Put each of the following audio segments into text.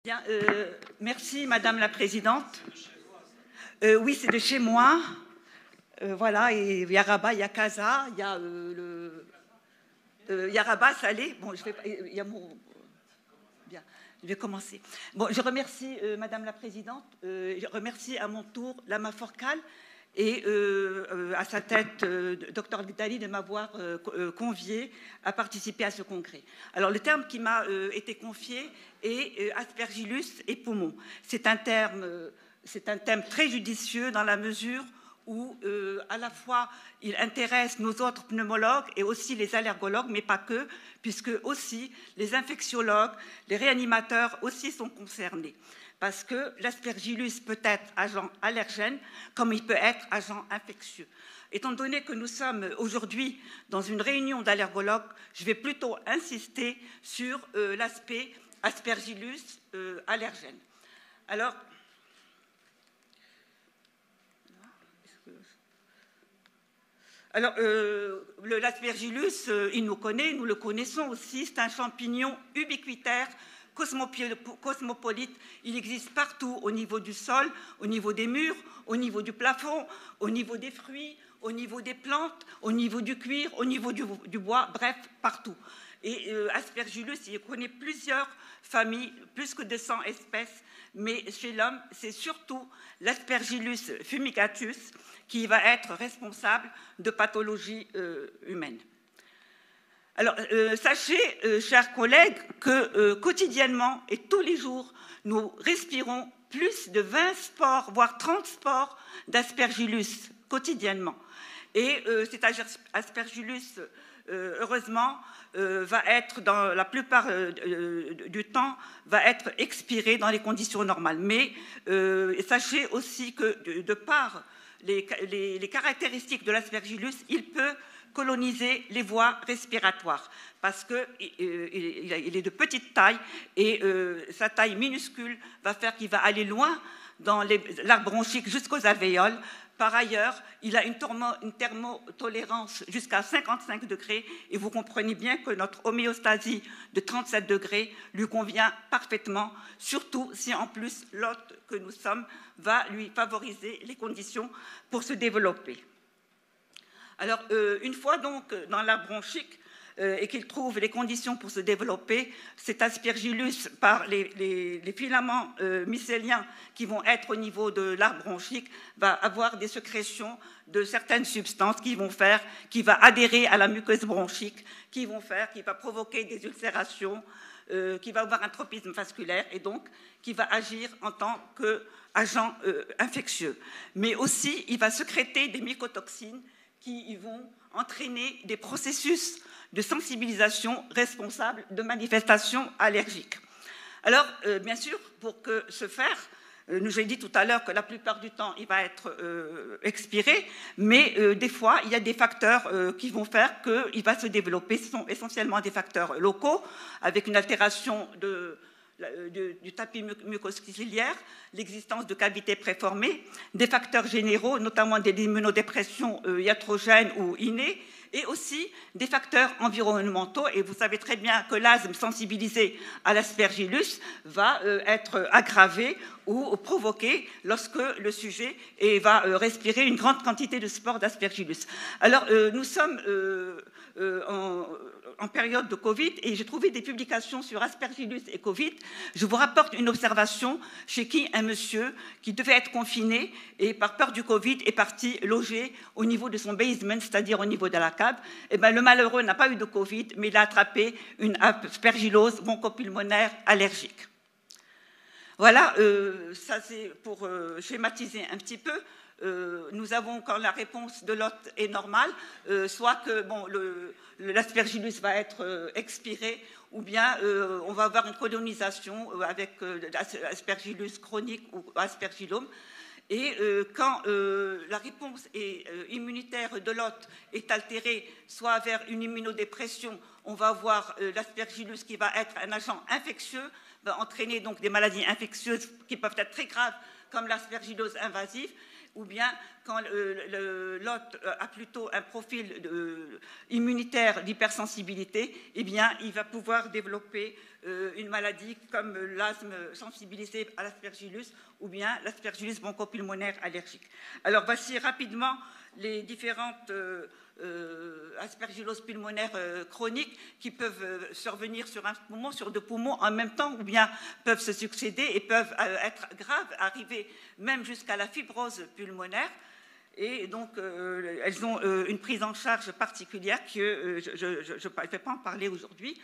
Bien, merci Madame la Présidente. Oui, c'est de chez moi. Voilà, et il y a Rabat, il y a Casa, il y a il y a Rabat, Salé. Bon, je vais, il y a mon. Bien, je vais commencer. Bon, je remercie Madame la Présidente. Je remercie à mon tour Lama Forcal et à sa tête, Dr Vitali, de m'avoir convié à participer à ce congrès. Alors, le terme qui m'a été confié est aspergillus et poumon. C'est un thème très judicieux dans la mesure où à la fois il intéresse nos autres pneumologues et aussi les allergologues, mais pas que, puisque aussi les infectiologues, les réanimateurs aussi sont concernés. Parce que l'aspergillus peut être agent allergène comme il peut être agent infectieux. Étant donné que nous sommes aujourd'hui dans une réunion d'allergologues, je vais plutôt insister sur l'aspect aspergillus allergène. Alors, l'aspergillus, il nous connaît, nous le connaissons aussi, c'est un champignon ubiquitaire, cosmopolite. Il existe partout, au niveau du sol, au niveau des murs, au niveau du plafond, au niveau des fruits, au niveau des plantes, au niveau du cuir, au niveau du bois, bref, partout. Et aspergillus, il connaît plusieurs familles, plus que 200 espèces, mais chez l'homme, c'est surtout l'aspergillus fumigatus qui va être responsable de pathologies humaines. Alors, sachez, chers collègues, que quotidiennement et tous les jours, nous respirons plus de 20 spores, voire 30 spores d'aspergillus quotidiennement. Et cet aspergillus, heureusement, va être, dans la plupart du temps, va être expiré dans les conditions normales. Mais sachez aussi que de par les caractéristiques de l'aspergillus, il peut coloniser les voies respiratoires parce qu'il est de petite taille et sa taille minuscule va faire qu'il va aller loin dans l'arc bronchique jusqu'aux alvéoles. Par ailleurs, il a une thermotolérance jusqu'à 55 degrés et vous comprenez bien que notre homéostasie de 37 degrés lui convient parfaitement, surtout si en plus l'hôte que nous sommes va lui favoriser les conditions pour se développer. Alors, une fois donc dans l'arc bronchique et qu'il trouve les conditions pour se développer, cet aspergillus, par les filaments mycéliens qui vont être au niveau de l'arc bronchique, va avoir des sécrétions de certaines substances qui vont faire, qui va adhérer à la muqueuse bronchique, qui va provoquer des ulcérations, qui va avoir un tropisme vasculaire et donc qui va agir en tant qu'agent infectieux. Mais aussi, il va sécréter des mycotoxines qui vont entraîner des processus de sensibilisation responsables de manifestations allergiques. Alors, bien sûr, pour que ce faire, j'ai dit tout à l'heure que la plupart du temps, il va être expiré, mais des fois, il y a des facteurs qui vont faire qu'il va se développer. Ce sont essentiellement des facteurs locaux, avec une altération du tapis mucociliaire, l'existence de cavités préformées, des facteurs généraux, notamment des immunodépressions iatrogènes ou innées, et aussi des facteurs environnementaux. Et vous savez très bien que l'asthme sensibilisé à l'aspergillus va être aggravé ou provoqué lorsque le sujet va respirer une grande quantité de spores d'aspergillus. Alors, nous sommes en période de Covid et j'ai trouvé des publications sur aspergillus et Covid. Je vous rapporte une observation chez qui un monsieur qui devait être confiné et par peur du Covid est parti loger au niveau de son basement, c'est-à-dire au niveau de la cave. Et bien, le malheureux n'a pas eu de Covid, mais il a attrapé une aspergillose bronchopulmonaire allergique. Voilà, ça c'est pour schématiser un petit peu. Nous avons, quand la réponse de l'hôte est normale, soit que bon, l'aspergillus va être expiré, ou bien on va avoir une colonisation avec l'aspergillus chronique ou aspergillome. Et quand la réponse immunitaire de l'hôte est altérée, soit vers une immunodépression, on va avoir l'aspergillus qui va être un agent infectieux, va entraîner donc des maladies infectieuses qui peuvent être très graves, comme l'aspergillose invasive, ou bien quand l'hôte a plutôt un profil immunitaire d'hypersensibilité, eh bien, il va pouvoir développer une maladie comme l'asthme sensibilisé à l'aspergillus ou bien l'aspergillus bronchopulmonaire allergique. Alors, voici rapidement les différentes aspergilloses pulmonaires chroniques qui peuvent survenir sur un poumon, sur deux poumons en même temps, ou bien peuvent se succéder et peuvent être graves, arriver même jusqu'à la fibrose pulmonaire. Et donc, elles ont une prise en charge particulière que je ne vais pas en parler aujourd'hui.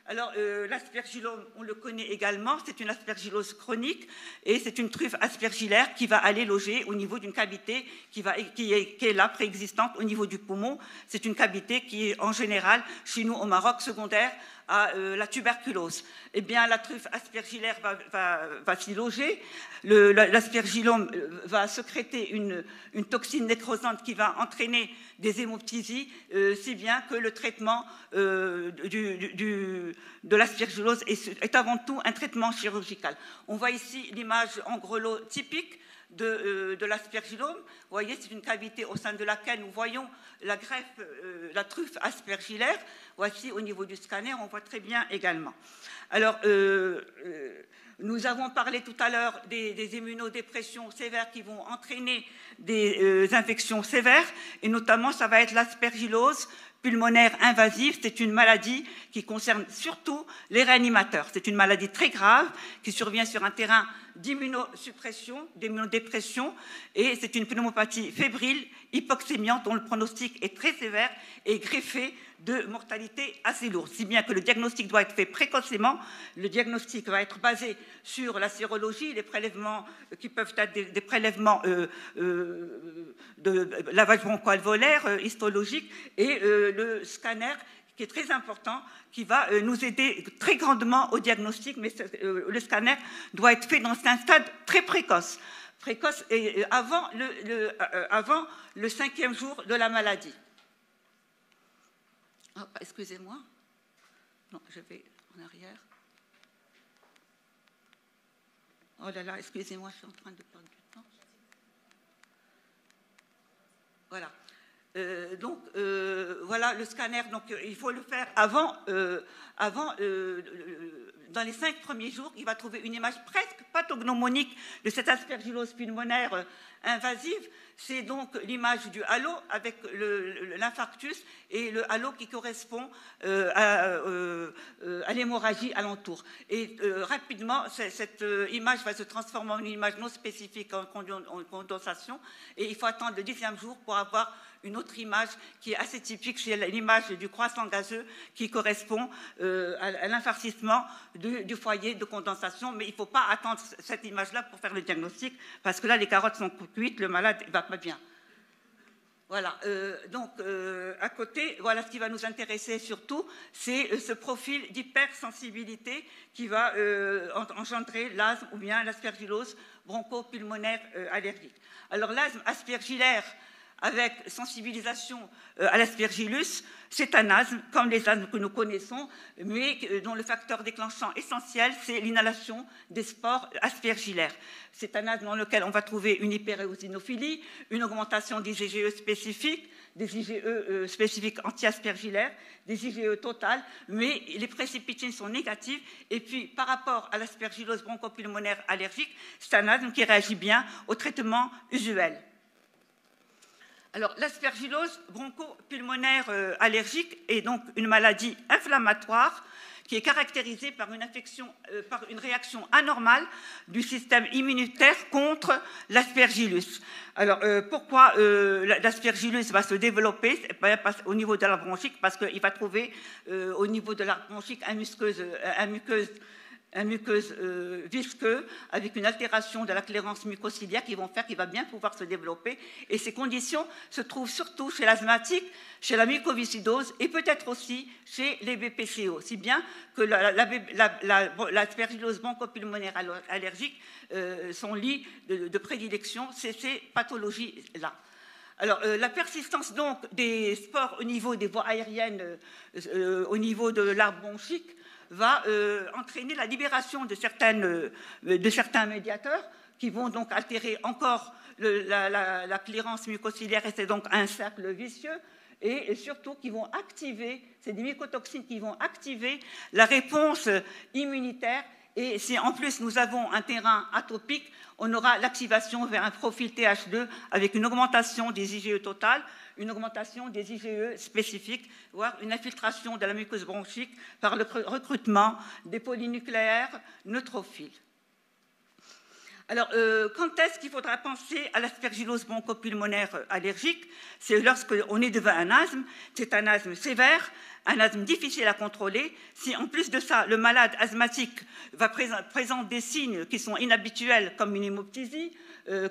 Alors, l'aspergillome, on le connaît également, c'est une aspergillose chronique et c'est une truffe aspergillaire qui va aller loger au niveau d'une cavité qui est là, préexistante au niveau du poumon. C'est une cavité qui est en général, chez nous au Maroc, secondaire à la tuberculose. Eh bien, la truffe aspergillaire va s'y loger. L'aspergillome va sécréter une toxine nécrosante qui va entraîner des hémoptysies, si bien que le traitement de l'aspergillose est avant tout un traitement chirurgical. On voit ici l'image en grelot typique de l'aspergillome. Vous voyez, c'est une cavité au sein de laquelle nous voyons la greffe, la truffe aspergillaire. Voici au niveau du scanner, on voit très bien également. Alors, nous avons parlé tout à l'heure des immunodépressions sévères qui vont entraîner des infections sévères, et notamment, ça va être l'aspergillose pulmonaire invasive. C'est une maladie qui concerne surtout les réanimateurs. C'est une maladie très grave qui survient sur un terrain d'immunosuppression, d'immunodépression, et c'est une pneumopathie fébrile, hypoxémiante, dont le pronostic est très sévère et greffé de mortalité assez lourde, si bien que le diagnostic doit être fait précocement. Le diagnostic va être basé sur la sérologie, les prélèvements qui peuvent être des prélèvements de lavage broncho-alvéolaire, histologique, et le scanner, qui est très important, qui va nous aider très grandement au diagnostic, mais le scanner doit être fait dans un stade très précoce et avant le 5e jour de la maladie. Oh, excusez-moi. Non, je vais en arrière. Oh là là, excusez-moi, je suis en train de perdre du temps. Voilà. Voilà le scanner. Donc, il faut le faire avant dans les 5 premiers jours. Il va trouver une image presque pathognomonique de cette aspergillose pulmonaire invasive. C'est donc l'image du halo avec l'infarctus et le halo qui correspond à l'hémorragie alentour. Et rapidement, cette image va se transformer en une image non spécifique en condensation, et il faut attendre le 10e jour pour avoir une autre image qui est assez typique, c'est l'image du croissant gazeux qui correspond à l'infarcissement du foyer de condensation. Mais il ne faut pas attendre cette image-là pour faire le diagnostic, parce que là, les carottes sont cuites, le malade ne va pas bien. Voilà, à côté, voilà ce qui va nous intéresser surtout, c'est ce profil d'hypersensibilité qui va engendrer l'asthme ou bien l'aspergillose bronchopulmonaire allergique. Alors l'asthme aspergillaire avec sensibilisation à l'aspergillus, c'est un asthme comme les asthmes que nous connaissons, mais dont le facteur déclenchant essentiel, c'est l'inhalation des spores aspergillaires. C'est un asthme dans lequel on va trouver une hyperéosinophilie, une augmentation des IgE spécifiques, des IgE spécifiques anti-aspergillaires, des IgE totales, mais les précipitines sont négatives. Et puis, par rapport à l'aspergillose bronchopulmonaire allergique, c'est un asthme qui réagit bien au traitement usuel. Alors, l'aspergillose bronchopulmonaire allergique est donc une maladie inflammatoire qui est caractérisée par une infection, par une réaction anormale du système immunitaire contre l'aspergillus. Alors, pourquoi l'aspergillus va se développer au niveau de la bronchique? Parce qu'il va trouver au niveau de la bronchique un muqueuse visqueux avec une altération de la clairance mucociliaire qui vont faire qu'il va bien pouvoir se développer. Et ces conditions se trouvent surtout chez l'asthmatique, chez la mucoviscidose et peut-être aussi chez les BPCO, si bien que l'aspergillose bronchopulmonaire allergique, son lit de prédilection, c'est ces pathologies-là. Alors, la persistance donc des spores au niveau des voies aériennes, au niveau de l'arbre bronchique, va entraîner la libération de certains médiateurs qui vont donc altérer encore la clearance mucociliaire, et c'est donc un cercle vicieux, et surtout qui vont activer, c'est des mycotoxines qui vont activer la réponse immunitaire. Et si en plus nous avons un terrain atopique, on aura l'activation vers un profil Th2 avec une augmentation des IgE totales, une augmentation des IgE spécifiques, voire une infiltration de la muqueuse bronchique par le recrutement des polynucléaires neutrophiles. Alors, quand est-ce qu'il faudra penser à l'aspergillose bronchopulmonaire allergique? C'est lorsqu'on est devant un asthme, c'est un asthme sévère, un asthme difficile à contrôler. Si en plus de ça, le malade asthmatique présente des signes qui sont inhabituels, comme une hémoptysie,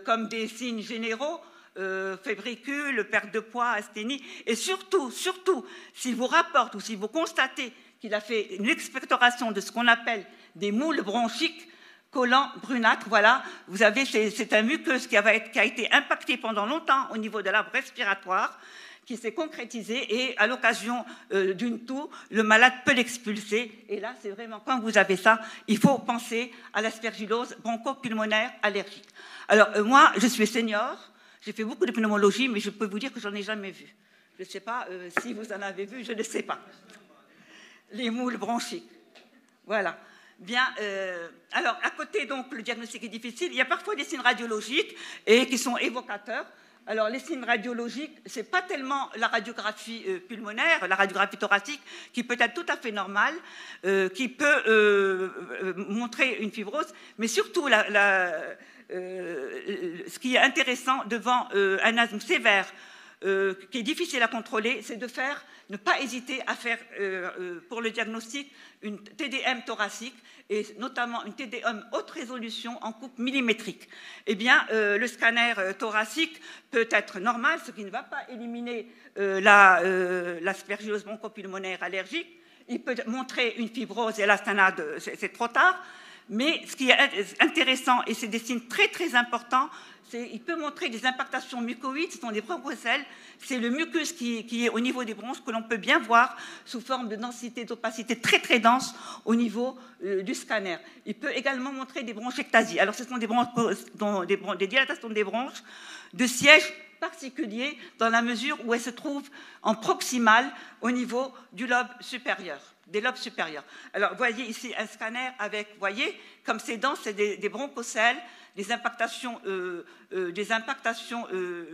comme des signes généraux, fébricule, perte de poids, asthénie, et surtout, s'il vous rapporte ou si vous constatez qu'il a fait une expectoration de ce qu'on appelle des moules bronchiques, collants brunâtres, voilà, vous avez, c'est un muqueuse qui a été impacté pendant longtemps au niveau de l'arbre respiratoire, qui s'est concrétisé, et à l'occasion d'une toux, le malade peut l'expulser. Et là, c'est vraiment, quand vous avez ça, il faut penser à l'aspergillose bronchopulmonaire allergique. Alors, moi, je suis senior, j'ai fait beaucoup de pneumologie, mais je peux vous dire que j'en ai jamais vu. Je ne sais pas si vous en avez vu, je ne sais pas. Les moules bronchiques. Voilà. Bien, alors, à côté, donc, le diagnostic est difficile. Il y a parfois des signes radiologiques et qui sont évocateurs. Alors, les signes radiologiques, ce n'est pas tellement la radiographie pulmonaire, la radiographie thoracique, qui peut être tout à fait normale, qui peut montrer une fibrose, mais surtout, ce qui est intéressant devant un asthme sévère, qui est difficile à contrôler, c'est de ne pas hésiter à faire, pour le diagnostic, une TDM thoracique, et notamment une TDM haute résolution en coupe millimétrique. Eh bien, le scanner thoracique peut être normal, ce qui ne va pas éliminer l'aspergillose bronchopulmonaire allergique. Il peut montrer une fibrose, et là, c'est trop tard. Mais ce qui est intéressant, et c'est des signes très, très importants, il peut montrer des impactations mucoïdes, ce sont des bronchocèles, c'est le mucus qui est au niveau des bronches que l'on peut bien voir sous forme de densité, d'opacité très très dense au niveau du scanner. Il peut également montrer des bronchectasies. Alors ce sont des dilatations des bronches de siège particulier dans la mesure où elles se trouvent en proximal au niveau du lobe supérieur. Des lobes supérieurs. Alors, vous voyez ici un scanner avec, vous voyez, comme c'est dense, c'est des bronchocèles, des impactations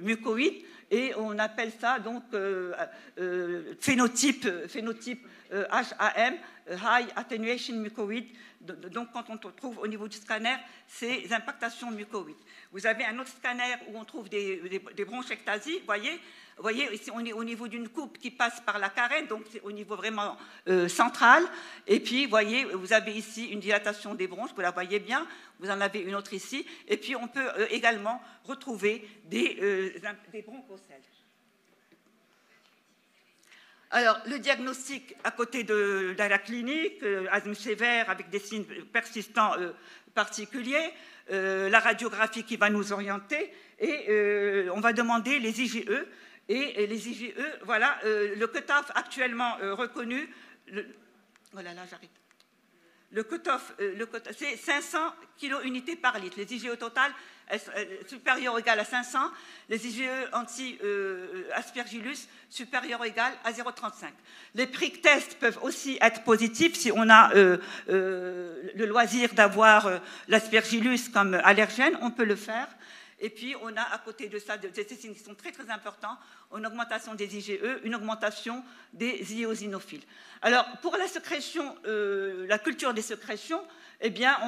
mucoïdes, et on appelle ça donc phénotype HAM, High Attenuation Mucoid. Donc, quand on trouve au niveau du scanner ces impactations mucoïdes. Vous avez un autre scanner où on trouve des bronchectasies, vous voyez, ici, on est au niveau d'une coupe qui passe par la carène, donc c'est au niveau vraiment central. Et puis, vous voyez, vous avez ici une dilatation des bronches, vous la voyez bien. Vous en avez une autre ici. Et puis, on peut également retrouver des bronchocèles. Alors, le diagnostic à côté de la clinique, asthme sévère avec des signes persistants particuliers, la radiographie qui va nous orienter, et on va demander les IgE. Et les IgE, voilà, le cutoff actuellement reconnu, voilà, là j'arrête. Le cutoff, c'est 500 kilo-unités par litre. Les IgE total supérieurs ou égal à 500, les IgE anti-aspergillus supérieurs ou égal à 0,35. Les prick tests peuvent aussi être positifs si on a le loisir d'avoir l'aspergillus comme allergène, on peut le faire. Et puis, on a à côté de ça des signes qui sont très, très importants, une augmentation des IgE, une augmentation des eosinophiles. Alors, pour la sécrétion, la culture des sécrétions, eh bien,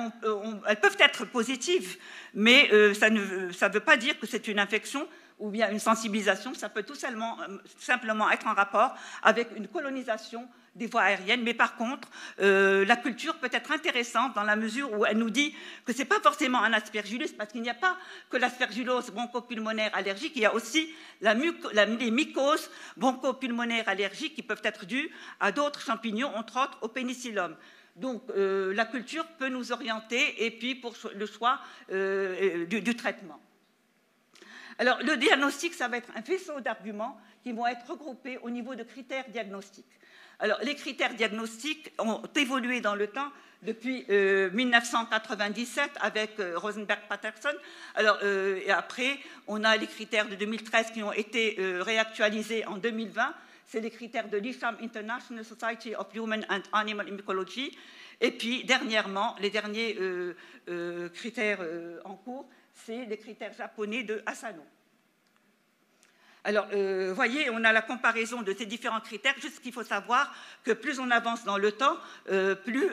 elles peuvent être positives, mais ça ne veut pas dire que c'est une infection ou bien une sensibilisation. Ça peut tout simplement être en rapport avec une colonisation des voies aériennes, mais par contre, la culture peut être intéressante dans la mesure où elle nous dit que ce n'est pas forcément un aspergillus, parce qu'il n'y a pas que l'aspergillose bronchopulmonaire allergique, il y a aussi les mycoses bronchopulmonaires allergiques qui peuvent être dues à d'autres champignons, entre autres au pénicillium. Donc, la culture peut nous orienter, et puis pour le choix du traitement. Alors, le diagnostic, ça va être un faisceau d'arguments qui vont être regroupés au niveau de critères diagnostiques. Alors, les critères diagnostiques ont évolué dans le temps depuis 1997 avec Rosenberg-Patterson. Alors, et après, on a les critères de 2013 qui ont été réactualisés en 2020. C'est les critères de l'ISHAM, International Society of Human and Animal Ecology. Et puis, dernièrement, les derniers critères en cours, c'est les critères japonais de Asano. Alors, vous voyez, on a la comparaison de ces différents critères. Juste qu'il faut savoir que plus on avance dans le temps, plus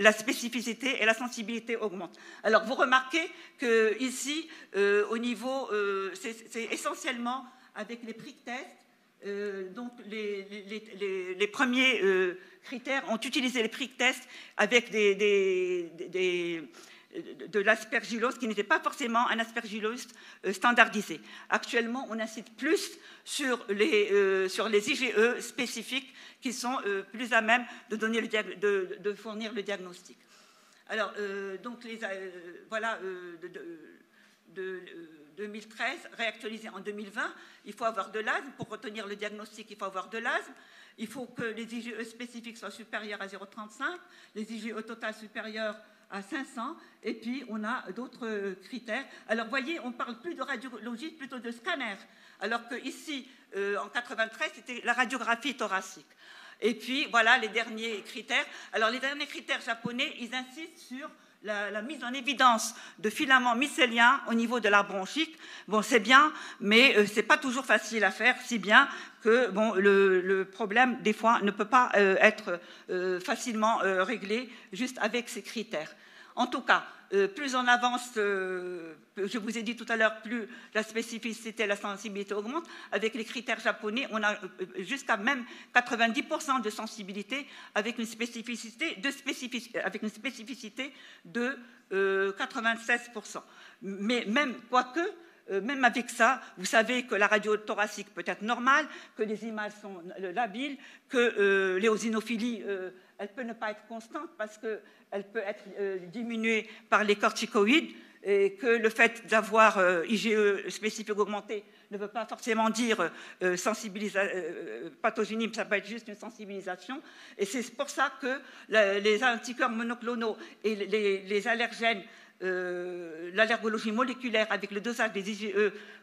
la spécificité et la sensibilité augmentent. Alors, vous remarquez qu'ici, au niveau, c'est essentiellement avec les prick tests. Donc, les premiers critères ont utilisé les prick tests avec de l'aspergillose qui n'était pas forcément un aspergillose standardisé. Actuellement, on incite plus sur les IgE spécifiques qui sont plus à même de fournir le diagnostic. Alors, donc, voilà, de 2013, réactualisé en 2020, il faut avoir de l'asthme. Pour retenir le diagnostic, il faut avoir de l'asthme. Il faut que les IgE spécifiques soient supérieurs à 0,35, les IgE total supérieurs à 500, et puis on a d'autres critères. Alors, vous voyez, on ne parle plus de radiologie, plutôt de scanner, alors qu'ici, en 93, c'était la radiographie thoracique. Et puis, voilà les derniers critères. Alors, les derniers critères japonais, ils insistent sur la mise en évidence de filaments mycéliens au niveau de la bronchique. Bon, c'est bien, mais ce n'est pas toujours facile à faire, si bien que bon, le problème, des fois, ne peut pas être facilement réglé juste avec ces critères. En tout cas, plus on avance, je vous ai dit tout à l'heure, plus la spécificité et la sensibilité augmentent. Avec les critères japonais, on a jusqu'à même 90% de sensibilité avec une spécificité de 96%. Mais même, quoique, même avec ça, vous savez que la radio thoracique peut être normale, que les images sont labiles, que l'éosinophilie, elle peut ne pas être constante parce qu'elle peut être diminuée par les corticoïdes et que le fait d'avoir IgE spécifique augmenté ne veut pas forcément dire pathogénie, ça peut être juste une sensibilisation. Et c'est pour ça que les anticorps monoclonaux et les allergènes, l'allergologie moléculaire avec le dosage des IgE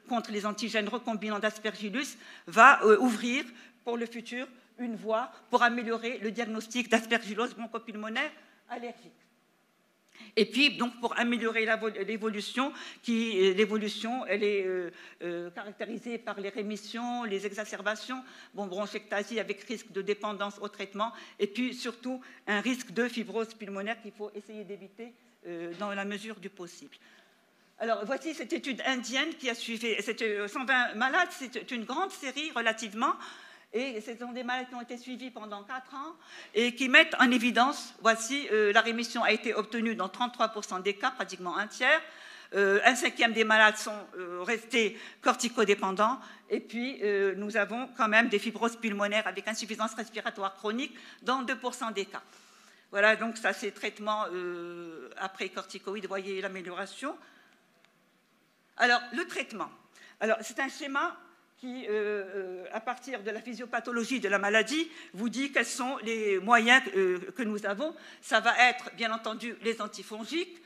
contre les antigènes recombinants d'Aspergillus va ouvrir pour le futur une voie pour améliorer le diagnostic d'aspergillose bronchopulmonaire allergique. Et puis, donc, pour améliorer l'évolution, elle est caractérisée par les rémissions, les exacerbations, bronchiectasie avec risque de dépendance au traitement, et puis surtout un risque de fibrose pulmonaire qu'il faut essayer d'éviter dans la mesure du possible. Alors, voici cette étude indienne qui a suivi 120 malades. C'est une grande série relativement. Et ce sont des malades qui ont été suivis pendant 4 ans et qui mettent en évidence, voici, la rémission a été obtenue dans 33% des cas, pratiquement un tiers. Un cinquième des malades sont restés corticodépendants. Et puis, nous avons quand même des fibroses pulmonaires avec insuffisance respiratoire chronique dans 2% des cas. Voilà, donc ça, c'est traitement après corticoïdes. Vous voyez l'amélioration. Alors, le traitement. Alors, c'est un schéma qui, à partir de la physiopathologie de la maladie, vous dit quels sont les moyens que nous avons. Ça va être, bien entendu, les antifongiques.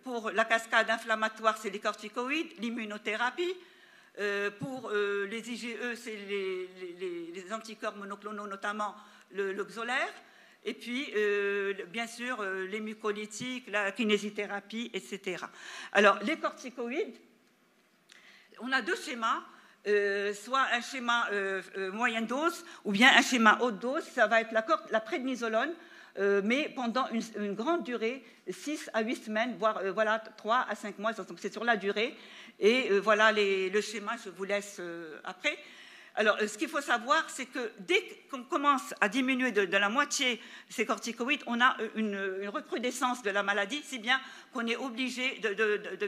Pour la cascade inflammatoire, c'est les corticoïdes, l'immunothérapie. Pour les IgE, c'est les anticorps monoclonaux, notamment le Xolair. Et puis, bien sûr, les mucolytiques, la kinésithérapie, etc. Alors, les corticoïdes, on a deux schémas. Soit un schéma moyenne dose ou bien un schéma haute dose, ça va être la prednisolone, mais pendant une grande durée, 6 à 8 semaines, voire voilà, 3 à 5 mois, donc c'est sur la durée. Et voilà le schéma, je vous laisse après. Alors, ce qu'il faut savoir, c'est que dès qu'on commence à diminuer de la moitié ces corticoïdes, on a une recrudescence de la maladie, si bien qu'on est obligé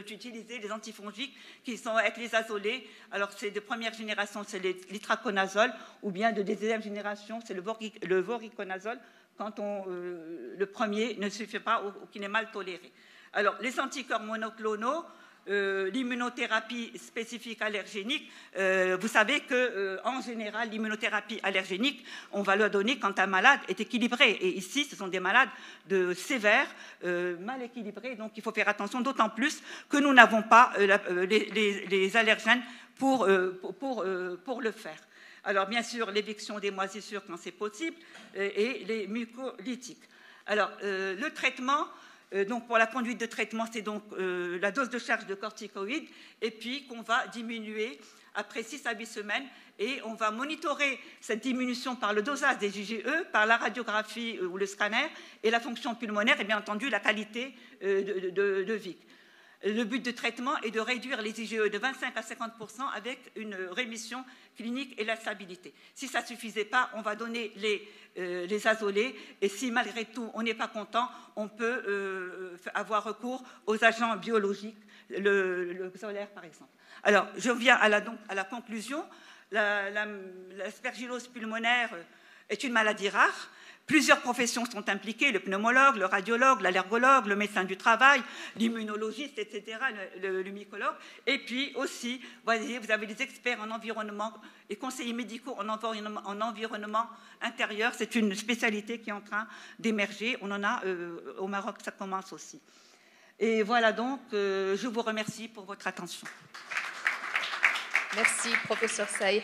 d'utiliser les antifongiques qui sont avec les azolés. Alors, c'est de première génération, c'est l'itraconazole, ou bien de deuxième génération, c'est le voriconazole, quand le premier ne suffit pas ou qu'il est mal toléré. Alors, les anticorps monoclonaux, l'immunothérapie spécifique allergénique, vous savez qu'en général, l'immunothérapie allergénique, on va le donner quand un malade est équilibré. Et ici, ce sont des malades sévères, mal équilibrés, donc il faut faire attention, d'autant plus que nous n'avons pas les allergènes pour le faire. Alors, bien sûr, l'éviction des moisissures quand c'est possible et les mucolytiques. Alors, le traitement... donc pour la conduite de traitement, c'est donc la dose de charge de corticoïdes et puis qu'on va diminuer après 6 à 8 semaines et on va monitorer cette diminution par le dosage des IgE, par la radiographie ou le scanner et la fonction pulmonaire et bien entendu la qualité de vie. Le but de traitement est de réduire les IgE de 25 à 50% avec une rémission clinique et la stabilité. Si ça ne suffisait pas, on va donner les azolés et si malgré tout on n'est pas content, on peut avoir recours aux agents biologiques, le Xolair par exemple. Alors, je viens à la conclusion. L'aspergillose pulmonaire est une maladie rare. Plusieurs professions sont impliquées, le pneumologue, le radiologue, l'allergologue, le médecin du travail, l'immunologiste, etc., le mycologue. Et puis aussi, voyez, vous avez des experts en environnement et conseillers médicaux en environnement intérieur. C'est une spécialité qui est en train d'émerger. On en a au Maroc, ça commence aussi. Et voilà donc, je vous remercie pour votre attention. Merci, professeur Saïr.